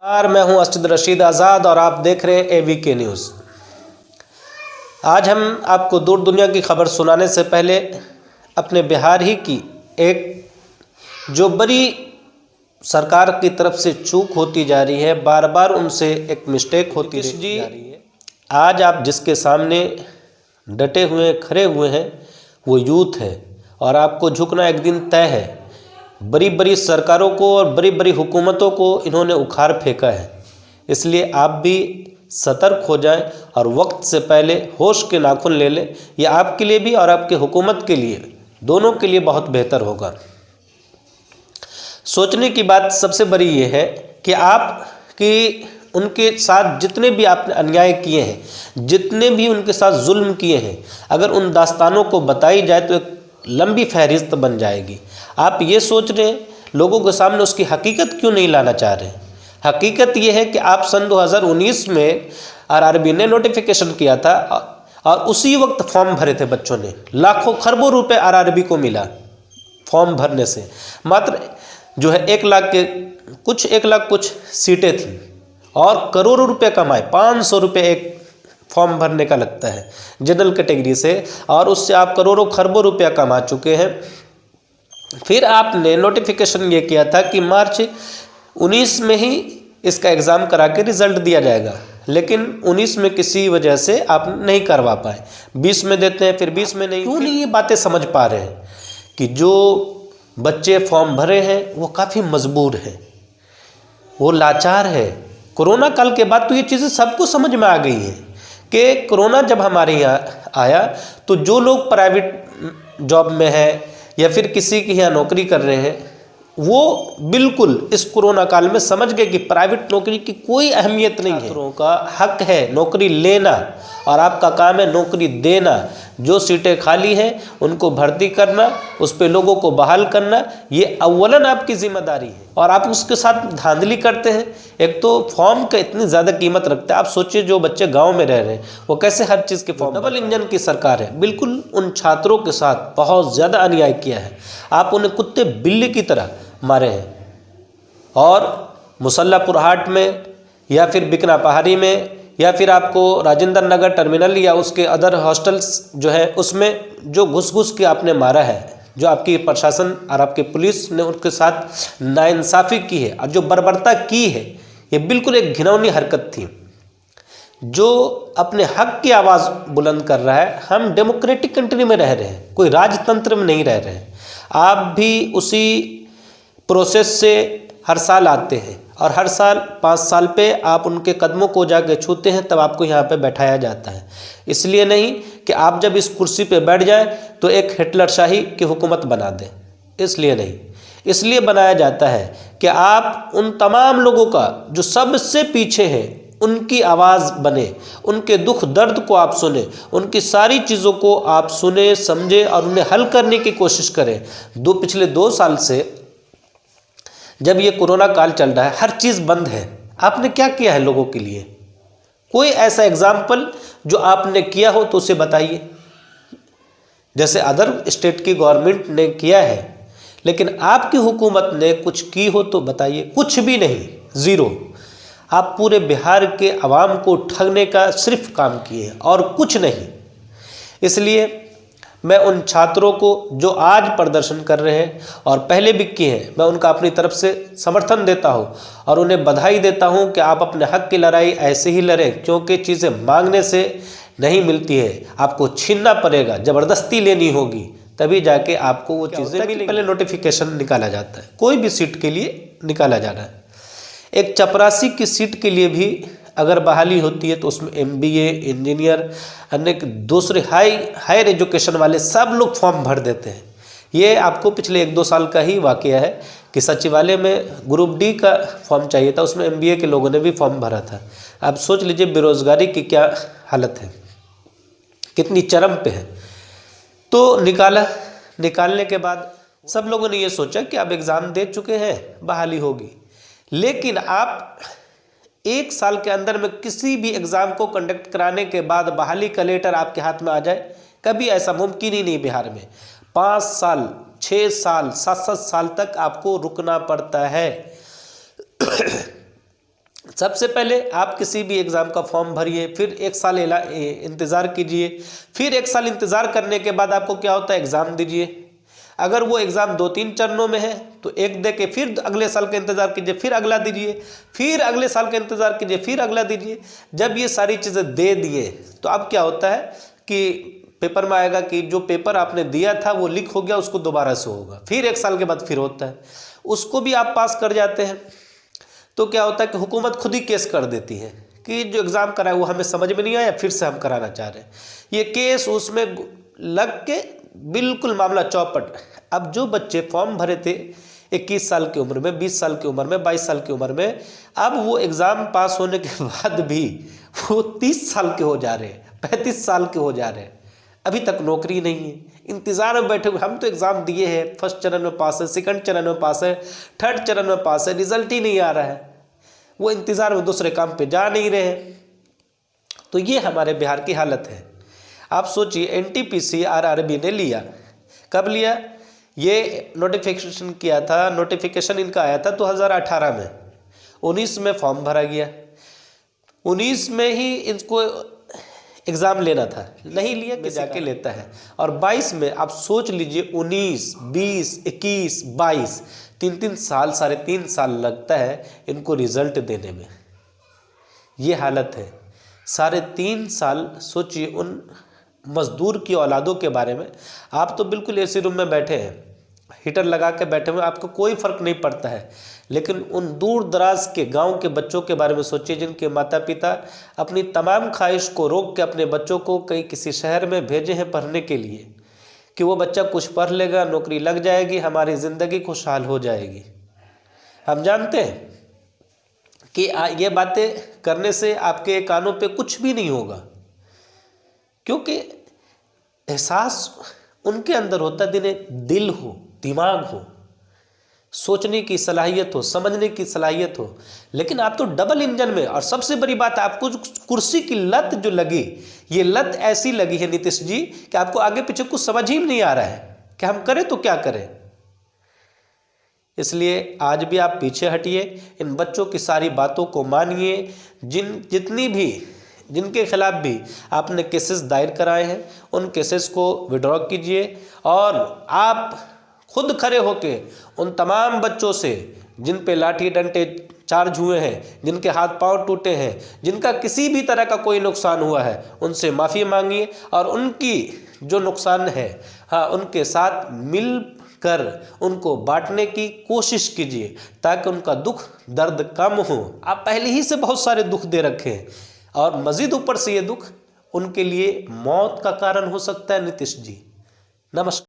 नमस्कार, मैं हूं असद रशीद आज़ाद और आप देख रहे हैं AVK न्यूज़। आज हम आपको दूर दुनिया की खबर सुनाने से पहले अपने बिहार ही की एक जो बड़ी सरकार की तरफ से चूक होती जा रही है, बार बार उनसे एक मिस्टेक होती जा रही है। आज आप जिसके सामने डटे हुए खड़े हुए हैं वो यूथ है और आपको झुकना एक दिन तय है। बड़ी बड़ी सरकारों को और बड़ी बड़ी हुकूमतों को इन्होंने उखाड़ फेंका है, इसलिए आप भी सतर्क हो जाएं और वक्त से पहले होश के नाखून ले लें। यह आपके लिए भी और आपके हुकूमत के लिए, दोनों के लिए बहुत बेहतर होगा। सोचने की बात सबसे बड़ी ये है कि आप कि उनके साथ जितने भी आपने अन्याय किए हैं, जितने भी उनके साथ जुल्म किए हैं, अगर उन दास्तानों को बताई जाए तो एक लंबी फहरिस्त बन जाएगी। आप ये सोच रहे हैं लोगों के सामने उसकी हकीकत क्यों नहीं लाना चाह रहे? हकीकत ये है कि आप सन 2019 में RRB ने नोटिफिकेशन किया था और उसी वक्त फॉर्म भरे थे बच्चों ने। लाखों खरबों रुपए RRB को मिला फॉर्म भरने से। मात्र जो है 1 लाख कुछ सीटें थी और करोड़ों रुपए कमाए। 500 रुपये एक फॉर्म भरने का लगता है जनरल कैटेगरी से, और उससे आप करोड़ों खरबों रुपया कमा चुके हैं। फिर आपने नोटिफिकेशन ये किया था कि मार्च 19 में ही इसका एग्ज़ाम करा के रिज़ल्ट दिया जाएगा, लेकिन 19 में किसी वजह से आप नहीं करवा पाए। 20 में देते हैं, फिर 20 में नहीं। क्यों नहीं ये बातें समझ पा रहे हैं कि जो बच्चे फॉर्म भरे हैं वो काफ़ी मजबूर हैं, वो लाचार है। कोरोना काल के बाद तो ये चीज़ें सबको समझ में आ गई हैं कि कोरोना जब हमारे यहाँ आया तो जो लोग प्राइवेट जॉब में है या फिर किसी के यहाँ नौकरी कर रहे हैं, वो बिल्कुल इस कोरोना काल में समझ गए कि प्राइवेट नौकरी की कोई अहमियत नहीं है। छात्रों का हक है नौकरी लेना और आपका काम है नौकरी देना। जो सीटें खाली हैं उनको भर्ती करना, उस पे लोगों को बहाल करना, ये अव्वलन आपकी जिम्मेदारी है। और आप उसके साथ धांधली करते हैं। एक तो फॉर्म का इतनी ज़्यादा कीमत रखते हैं। आप सोचिए जो बच्चे गांव में रह रहे हैं वो कैसे हर चीज़ के फॉर्म। डबल इंजन की सरकार है, बिल्कुल उन छात्रों के साथ बहुत ज़्यादा अन्याय किया है। आप उन्हें कुत्ते बिल्ली की तरह मारे हैं और मुसल्लापुर हाट में या फिर बिकना पहाड़ी में या फिर आपको राजेंद्र नगर टर्मिनल या उसके अदर हॉस्टल्स जो है उसमें जो घुस के आपने मारा है, जो आपकी प्रशासन और आपकी पुलिस ने उनके साथ नाइंसाफ़ी की है और जो बर्बरता की है, ये बिल्कुल एक घिनौनी हरकत थी। जो अपने हक की आवाज़ बुलंद कर रहा है, हम डेमोक्रेटिक कंट्री में रह रहे हैं, कोई राजतंत्र में नहीं रह रहे हैं। आप भी उसी प्रोसेस से हर साल आते हैं और हर साल 5 साल पे आप उनके कदमों को जाके छूते हैं, तब आपको यहाँ पे बैठाया जाता है। इसलिए नहीं कि आप जब इस कुर्सी पे बैठ जाए तो एक हिटलर शाही की हुकूमत बना दें, इसलिए नहीं। इसलिए बनाया जाता है कि आप उन तमाम लोगों का जो सबसे पीछे हैं उनकी आवाज़ बने, उनके दुख दर्द को आप सुने, उनकी सारी चीज़ों को आप सुने समझे और उन्हें हल करने की कोशिश करें। पिछले 2 साल से जब ये कोरोना काल चल रहा है, हर चीज़ बंद है। आपने क्या किया है लोगों के लिए? कोई ऐसा एग्जाम्पल जो आपने किया हो तो उसे बताइए। जैसे अदर स्टेट की गवर्नमेंट ने किया है, लेकिन आपकी हुकूमत ने कुछ की हो तो बताइए। कुछ भी नहीं, ज़ीरो। आप पूरे बिहार के अवाम को ठगने का सिर्फ काम किए और कुछ नहीं। इसलिए मैं उन छात्रों को जो आज प्रदर्शन कर रहे हैं और पहले भी किए हैं, मैं उनका अपनी तरफ से समर्थन देता हूं और उन्हें बधाई देता हूं कि आप अपने हक की लड़ाई ऐसे ही लड़ें, क्योंकि चीज़ें मांगने से नहीं मिलती है, आपको छीनना पड़ेगा, ज़बरदस्ती लेनी होगी, तभी जाके आपको वो चीज़ें मिलेंगी। पहले नोटिफिकेशन निकाला जाता है, कोई भी सीट के लिए निकाला जाना है। एक चपरासी की सीट के लिए भी अगर बहाली होती है तो उसमें MBA, इंजीनियर, अन्य दूसरे हायर एजुकेशन वाले सब लोग फॉर्म भर देते हैं। ये आपको पिछले 1-2 साल का ही वाकया है कि सचिवालय में ग्रुप D का फॉर्म चाहिए था, उसमें MBA के लोगों ने भी फॉर्म भरा था। आप सोच लीजिए बेरोज़गारी की क्या हालत है, कितनी चरम पे है। तो निकालने के बाद सब लोगों ने ये सोचा कि आप एग्ज़ाम दे चुके हैं, बहाली होगी। लेकिन आप 1 साल के अंदर में किसी भी एग्ज़ाम को कंडक्ट कराने के बाद बहाली का लेटर आपके हाथ में आ जाए, कभी ऐसा मुमकिन ही नहीं बिहार में। 5 साल, 6 साल, 7-7 साल तक आपको रुकना पड़ता है। सबसे पहले आप किसी भी एग्ज़ाम का फॉर्म भरिए, फिर 1 साल इंतज़ार कीजिए, फिर 1 साल इंतज़ार करने के बाद आपको क्या होता है, एग्ज़ाम दीजिए। अगर वो एग्ज़ाम 2-3 चरणों में है तो एक दे के फिर अगले साल का इंतज़ार कीजिए, फिर अगला दीजिए, फिर अगले साल का इंतज़ार कीजिए, फिर अगला दीजिए। जब ये सारी चीज़ें दे दिए तो अब क्या होता है कि पेपर में आएगा कि जो पेपर आपने दिया था वो लीक हो गया, उसको दोबारा से होगा, फिर 1 साल के बाद फिर होता है, उसको भी आप पास कर जाते हैं। तो क्या होता है कि हुकूमत खुद ही केस कर देती है कि जो एग्ज़ाम कराए वो हमें समझ में नहीं आया, फिर से हम कराना चाह रहे हैं। ये केस उसमें लग के बिल्कुल मामला चौपट। अब जो बच्चे फॉर्म भरे थे 21 साल की उम्र में, 20 साल की उम्र में, 22 साल की उम्र में, अब वो एग्ज़ाम पास होने के बाद भी वो 30 साल के हो जा रहे हैं, 35 साल के हो जा रहे हैं, अभी तक नौकरी नहीं है, इंतज़ार में बैठे हुए। हम तो एग्ज़ाम दिए हैं, फर्स्ट चरण में पास है, सेकंड चरण में पास है, थर्ड चरण में पास है, रिजल्ट ही नहीं आ रहा है, वो इंतज़ार में दूसरे काम पे जा नहीं रहे हैं। तो ये हमारे बिहार की हालत है। आप सोचिए, एनटीपीसी आरआरबी ने लिया, कब लिया, ये नोटिफिकेशन किया था, नोटिफिकेशन इनका आया था 2018 में, 19 में फॉर्म भरा गया, 19 में ही इनको एग्ज़ाम लेना था, नहीं लिया कि जाके लेता है। और 22 में आप सोच लीजिए, 19, 20, 21, 22, 3-3 साल, 3.5 साल लगता है इनको रिज़ल्ट देने में। ये हालत है, 3.5 साल। सोचिए उन मज़दूर की औलादों के बारे में। आप तो बिल्कुल एसी रूम में बैठे हैं, हीटर लगा के बैठे हुए, आपको कोई फ़र्क नहीं पड़ता है, लेकिन उन दूर दराज के गांव के बच्चों के बारे में सोचिए जिनके माता पिता अपनी तमाम ख्वाहिश को रोक के अपने बच्चों को कहीं किसी शहर में भेजे हैं पढ़ने के लिए कि वो बच्चा कुछ पढ़ लेगा, नौकरी लग जाएगी, हमारी ज़िंदगी खुशहाल हो जाएगी। हम जानते हैं कि ये बातें करने से आपके कानों पे कुछ भी नहीं होगा, क्योंकि एहसास उनके अंदर होता है, दिल हो, दिमाग हो, सोचने की सलाहियत हो, समझने की सलाहियत हो। लेकिन आप तो डबल इंजन में, और सबसे बड़ी बात, आपको जो कुर्सी की लत जो लगी, ये लत ऐसी लगी है नीतीश जी कि आपको आगे पीछे कुछ समझ ही नहीं आ रहा है कि हम करें तो क्या करें। इसलिए आज भी आप पीछे हटिए, इन बच्चों की सारी बातों को मानिए। जिनके खिलाफ भी आपने केसेस दायर कराए हैं, उन केसेस को विड्रॉ कीजिए, और आप खुद खड़े होके उन तमाम बच्चों से जिन पे लाठी डंडे चार्ज हुए हैं, जिनके हाथ पांव टूटे हैं, जिनका किसी भी तरह का कोई नुकसान हुआ है, उनसे माफ़ी मांगिए, और उनकी जो नुकसान है, हाँ, उनके साथ मिल कर उनको बांटने की कोशिश कीजिए, ताकि उनका दुख दर्द कम हो। आप पहले ही से बहुत सारे दुख दे रखे हैं, और मज़ीद ऊपर से ये दुख उनके लिए मौत का कारण हो सकता है। नीतीश जी, नमस्कार।